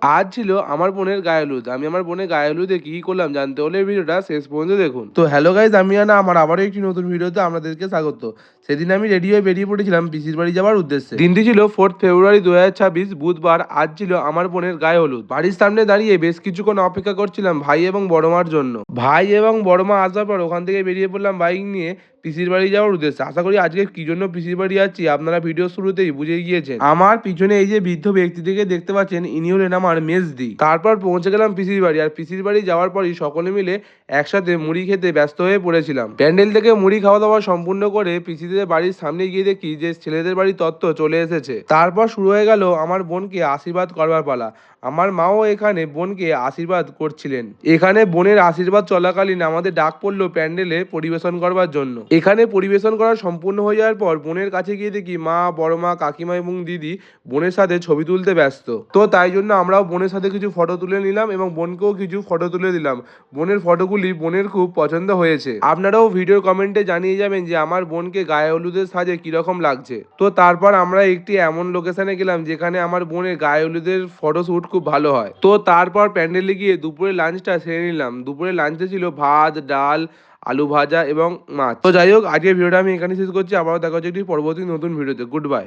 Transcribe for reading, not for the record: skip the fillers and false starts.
আজ ছিল আমার বোনের গায়ে হলুদ। আমি আমার বোনের গায়ে হলুদে কি কি করলাম জানতে হলে এই ভিডিওটা শেষ পর্যন্ত দেখুন। তো হ্যালো গাইজ, আমি আনা আমার আবারও একটি নতুন ভিডিওতে আপনাদেরকে স্বাগত। সেদিন আমি রেডি হয়ে বেরিয়ে পড়েছিলাম পিসির বাড়ি যাওয়ার উদ্দেশ্যে। দিনটি ছিল 4 ফেব্রুয়ারি 2026 বুধবার। আজ ছিল আমার বোনের গায়ে হলুদ। বাড়ির সামনে দাঁড়িয়ে বেশ কিছুক্ষণ অপেক্ষা করছিলাম ভাই এবং বড় মার জন্য। ভাই এবং বড় মা আসার পর ওখান থেকে বেরিয়ে পড়লাম বাইক নিয়ে পিসির বাড়ি যাওয়ার উদ্দেশ্যে। আশা করি আজকে কি জন্য পিসির বাড়ি যাচ্ছি আপনারা ভিডিও শুরুতেই বুঝে গিয়েছেন। আমার পিছনে এই যে বৃদ্ধ ব্যক্তিটিকে দেখতে পাচ্ছেন, ইনি হলেন আমার মেজদি। তারপর পৌঁছে গেলাম পিসির বাড়ি। আর পিসির বাড়ি যাওয়ার পরই সকলে মিলে একসাথে মুড়ি খেতে ব্যস্ত হয়ে পড়েছিলাম। প্যান্ডেল থেকে মুড়ি খাওয়া দাওয়া সম্পূর্ণ করে পিসিদের বাড়ির সামনে গিয়ে দেখি যে ছেলেদের বাড়ির তত্ত্ব চলে এসেছে। তারপর শুরু হয়ে গেল আমার বোনকে আশীর্বাদ করবার পালা। আমার মাও এখানে বোনকে আশীর্বাদ করছিলেন। এখানে বোনের আশীর্বাদ চলাকালীন আমাদের ডাক পড়লো প্যান্ডেলে পরিবেশন করবার জন্য। এখানে পরিবেশন করা সম্পূর্ণ হয়ে যাওয়ার পর বোনের কাছে গিয়ে দেখি মা, বড় মা, কাকিমা এবং দিদি বোনের সাথে ছবি তুলতে ব্যস্ত। তো তাই জন্য আমরাও বোনের সাথে কিছু ফটো তুলে নিলাম এবং বোনকেও কিছু ফটো তুলে দিলাম। বোনের ফটোগুলি বোনের খুব পছন্দ হয়েছে। আপনারাও ভিডিওর কমেন্টে জানিয়ে যাবেন যে আমার বোনকে গায়ে হলুদের সাজে কিরকম লাগছে। তো তারপর আমরা একটি এমন লোকেশনে গেলাম যেখানে আমার বোনের গায়ে হলুদের ফটোশ্যুট খুব ভালো হয়। তো তারপর প্যান্ডেলে গিয়ে দুপুরে লাঞ্চটা সেরে নিলাম। দুপুরে লাঞ্চে ছিল ভাত, ডাল, আলু ভাজা এবং মাছ। তো যাই হোক, আজকের ভিডিওটা আমি এখানে শেষ করছি। আবারও দেখা হচ্ছে একটি পরবর্তী নতুন ভিডিওতে। Good bye.